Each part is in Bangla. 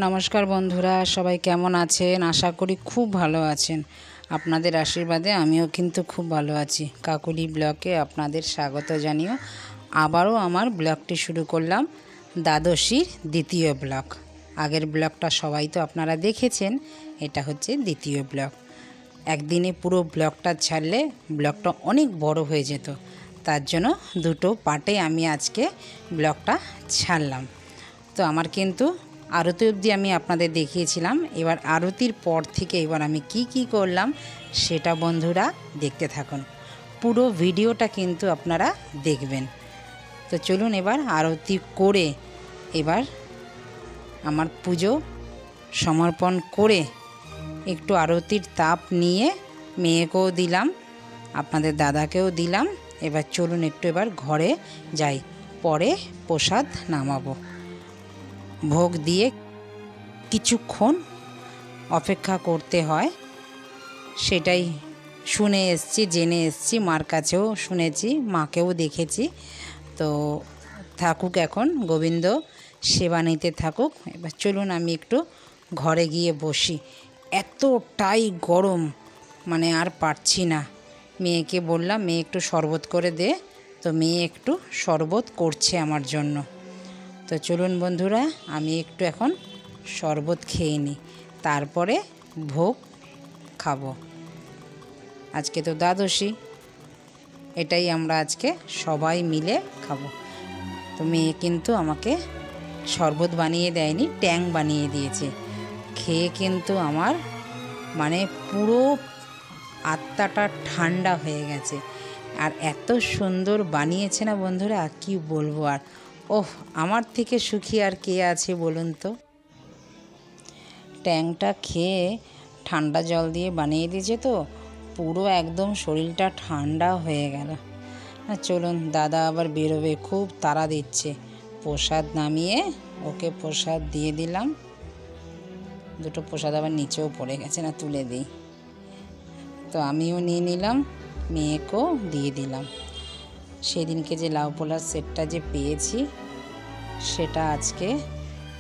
নমস্কার বন্ধুরা, সবাই কেমন আছেন? আশা করি খুব ভালো আছেন। আপনাদের আশীর্বাদে আমিও কিন্তু খুব ভালো আছি। কাকুলি ব্লগে আপনাদের স্বাগত জানিও। আবারও আমার ব্লগটি শুরু করলাম, দ্বাদশীর দ্বিতীয় ব্লগ। আগের ব্লগটা সবাই তো আপনারা দেখেছেন, এটা হচ্ছে দ্বিতীয় ব্লগ। একদিনে পুরো ব্লগটা ছাড়লে ব্লগটা অনেক বড় হয়ে যেত, তার জন্য দুটো পার্টে আমি আজকে ব্লগটা ছাড়লাম। তো আমার কিন্তু আরতি অবধি আমি আপনাদের দেখিয়েছিলাম। এবার আরতির পর থেকে এবার আমি কি করলাম সেটা বন্ধুরা দেখতে থাকুন। পুরো ভিডিওটা কিন্তু আপনারা দেখবেন। তো চলুন এবার আরতি করে এবার আমার পুজো সমর্পণ করে একটু আরতির তাপ নিয়ে মেয়েকেও দিলাম, আপনাদের দাদাকেও দিলাম। এবার চলুন একটু এবার ঘরে যাই, পরে প্রসাদ নামাবো। ভোগ দিয়ে কিছুক্ষণ অপেক্ষা করতে হয়, সেটাই শুনে এসছি, জেনে এসছি, মার কাছেও শুনেছি, মাকেও দেখেছি। তো থাকুক, এখন গোবিন্দ সেবা নিতে থাকুক। এবার চলুন আমি একটু ঘরে গিয়ে বসি। এতটাই গরম, মানে আর পারছি না। মেয়েকে বললাম, মেয়ে একটু শরবত করে দে, তো মেয়ে একটু শরবত করছে আমার জন্য। তো চলুন বন্ধুরা, আমি একটু এখন শরবত খেয়ে নিই, তারপরে ভোগ খাবো। আজকে তো দ্বাদশী, এটাই আমরা আজকে সবাই মিলে খাবো। তো মেয়ে কিন্তু আমাকে শরবত বানিয়ে দেয়নি, ট্যাং বানিয়ে দিয়েছে। খেয়ে কিন্তু আমার মানে পুরো আত্মাটা ঠান্ডা হয়ে গেছে। আর এত সুন্দর বানিয়েছে না বন্ধুরা, কি বলবো আর। ওহ, আমার থেকে সুখী আর কে আছে বলুন তো। ট্যাংটা খেয়ে ঠান্ডা জল দিয়ে বানিয়ে দিয়েছে, তো পুরো একদম শরীরটা ঠান্ডা হয়ে গেল। চলুন, দাদা আবার বেরোবে, খুব তাড়া দিচ্ছে। প্রসাদ নামিয়ে ওকে প্রসাদ দিয়ে দিলাম। দুটো প্রসাদ আবার নিচেও পড়ে গেছে, না তুলে দিই। তো আমিও নিয়ে নিলাম, মেয়েকেও দিয়ে দিলাম। সেদিনকে যে লাউ পোলার সেটটা যে পেয়েছি, সেটা আজকে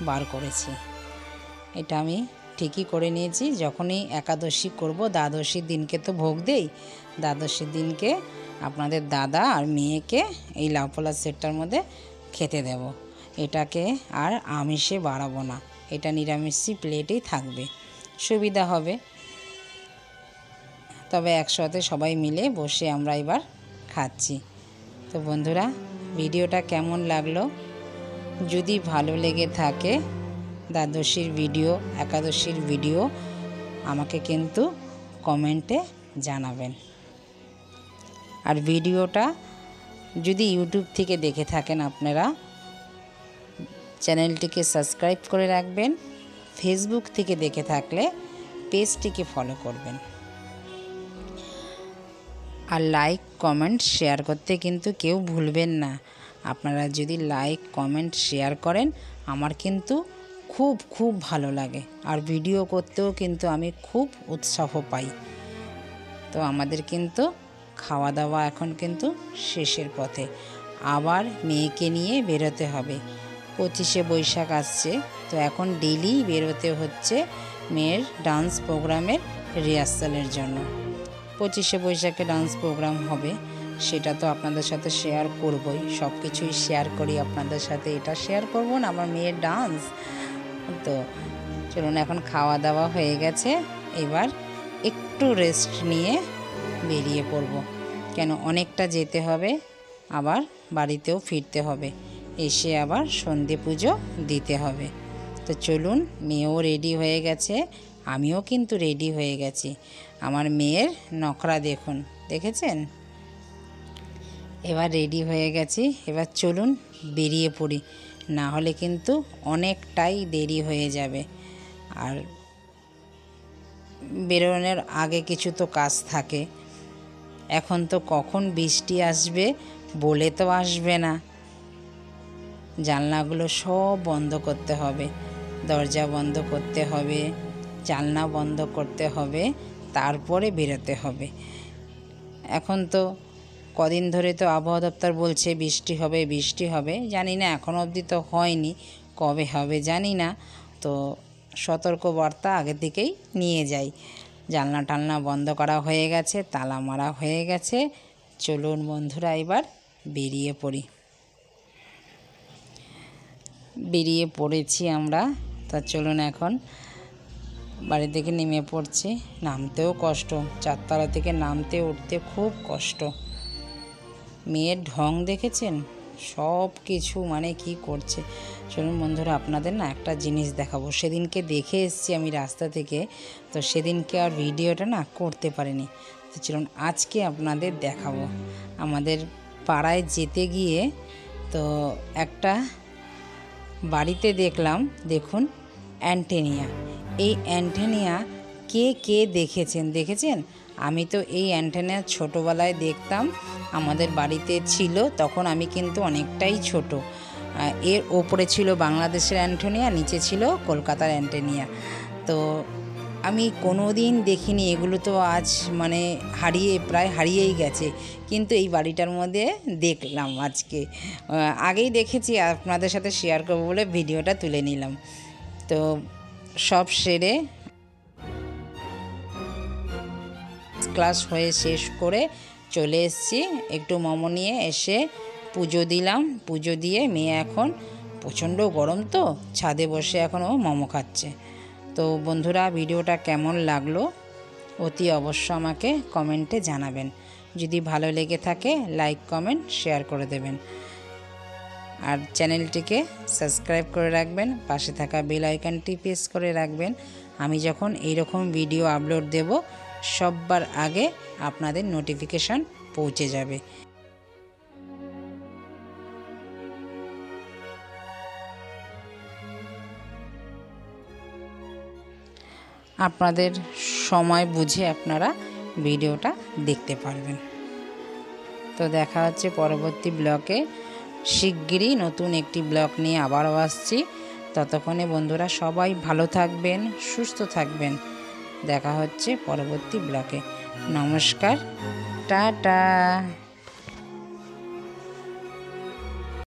বার করেছি। এটা আমি ঠিকই করে নিয়েছি। যখনই একাদশী করব, দ্বাদশীর দিনকে তো ভোগ দেই, দ্বাদশীর দিনকে আপনাদের দাদা আর মেয়েকে এই লাউ পোলার সেটটার মধ্যে খেতে দেব। এটাকে আর আমিষে বাড়াবো না, এটা নিরামিষই প্লেটেই থাকবে, সুবিধা হবে। তবে একসাথে সবাই মিলে বসে আমরা এবার খাচ্ছি। তো বন্ধুরা, ভিডিওটা কেমন লাগলো? যদি ভালো লেগে থাকে দ্বাদশীর ভিডিও, একাদশীর ভিডিও, আমাকে কিন্তু কমেন্টে জানাবেন। আর ভিডিওটা যদি ইউটিউব থেকে দেখে থাকেন আপনারা, চ্যানেলটিকে সাবস্ক্রাইব করে রাখবেন। ফেসবুক থেকে দেখে থাকলে পেজটিকে ফলো করবেন। আর লাইক কমেন্ট শেয়ার করতে কিন্তু কেউ ভুলবেন না। আপনারা যদি লাইক কমেন্ট শেয়ার করেন, আমার কিন্তু খুব ভালো লাগে। আর ভিডিও করতেও কিন্তু আমি খুব উৎসাহ পাই। তো আমাদের কিন্তু খাওয়া দাওয়া এখন কিন্তু শেষের পথে। আবার মেয়েকে নিয়ে বেরোতে হবে। 25শে বৈশাখ আসছে, তো এখন ডেলি বেরোতে হচ্ছে মেয়ের ডান্স প্রোগ্রামের রিহার্সালের জন্য। 25শে বৈশাখে ডান্স প্রোগ্রাম হবে, সেটা তো আপনাদের সাথে শেয়ার করবই। সব কিছুই শেয়ার করি আপনাদের সাথে, এটা শেয়ার করব না আমার মেয়ের ডান্স? তো চলুন, এখন খাওয়া দাওয়া হয়ে গেছে, এবার একটু রেস্ট নিয়ে বেরিয়ে পড়ব। কেন, অনেকটা যেতে হবে, আবার বাড়িতেও ফিরতে হবে, এসে আবার সন্ধে পুজো দিতে হবে। তো চলুন, মেয়েও রেডি হয়ে গেছে, আমিও কিন্তু রেডি হয়ে গেছি। আমার মেয়ের নখরা দেখুন, দেখেছেন? এবার রেডি হয়ে গেছি, এবার চলুন বেরিয়ে পড়ি, না হলে কিন্তু অনেকটাই দেরি হয়ে যাবে। আর বেরোনোর আগে কিছু তো কাজ থাকে। এখন তো কখন বৃষ্টি আসবে বলে তো আসবে না। জানলাগুলো সব বন্ধ করতে হবে, দরজা বন্ধ করতে হবে, জানলা বন্ধ করতে হবে, তারপরে বেরোতে হবে। এখন তো কদিন ধরে তো আবহাওয়া দপ্তর বলছে বৃষ্টি হবে, জানি না, এখনও অবধি তো হয়নি, কবে হবে জানি না। তো সতর্কবার্তা আগে থেকেই নিয়ে যাই। জানলা টালনা বন্ধ করা হয়ে গেছে, তালা মারা হয়ে গেছে। চলুন বন্ধুরা এবার বেরিয়ে পড়েছি আমরা। তা চলুন এখন বাড়ি থেকে নেমে পড়ছি। নামতেও কষ্ট, 4 তলা থেকে নামতে উঠতে খুব কষ্ট। মেয়ের ঢং দেখেছেন, সব কিছু মানে কি করছে। চলুন বন্ধুরা আপনাদের না একটা জিনিস দেখাবো। সেদিনকে দেখে এসেছি আমি রাস্তা থেকে, তো সেদিনকে আর ভিডিওটা না করতে পারিনি। তো চলুন আজকে আপনাদের দেখাবো। আমাদের পাড়ায় যেতে গিয়ে তো একটা বাড়িতে দেখলাম, দেখুন অ্যান্টেনিয়া। এই অ্যান্টেনিয়া কে দেখেছেন? আমি তো এই অ্যান্টেনিয়া ছোটোবেলায় দেখতাম, আমাদের বাড়িতে ছিল, তখন আমি কিন্তু অনেকটাই ছোট। এর ওপরে ছিল বাংলাদেশের অ্যান্টেনিয়া, নিচে ছিল কলকাতার অ্যান্টেনিয়া। তো আমি কোনো দিন দেখিনি এগুলো, তো আজ মানে প্রায় হারিয়েই গেছে। কিন্তু এই বাড়িটার মধ্যে দেখলাম আজকে। আগেই দেখেছি, আপনাদের সাথে শেয়ার করবো বলে ভিডিওটা তুলে নিলাম। তো সব সেরে ক্লাস হয়ে শেষ করে চলে এসেছি, একটু মোমো নিয়ে এসে পুজো দিলাম। পুজো দিয়ে মেয়ে এখন প্রচণ্ড গরম, তো ছাদে বসে এখন ও মোমো খাচ্ছে। তো বন্ধুরা ভিডিওটা কেমন লাগলো অতি অবশ্য আমাকে কমেন্টে জানাবেন। যদি ভালো লেগে থাকে লাইক কমেন্ট শেয়ার করে দেবেন, আর চ্যানেলটিকে সাবস্ক্রাইব করে রাখবেন। পাশে থাকা বেল আইকনটি প্রেস করে রাখবেন। আমি যখন এইরকম ভিডিও আপলোড দেব সবার আগে আপনাদের নোটিফিকেশান পৌঁছে যাবে। আপনাদের সময় বুঝে আপনারা ভিডিওটা দেখতে পারবেন। তো দেখা হচ্ছে পরবর্তী ব্লগে। শিগগিরই নতুন একটি ব্লগ নিয়ে আবারও আসছি। ততক্ষণে বন্ধুরা সবাই ভালো থাকবেন, সুস্থ থাকবেন। দেখা হচ্ছে পরবর্তী ব্লগে। নমস্কার, টাটা।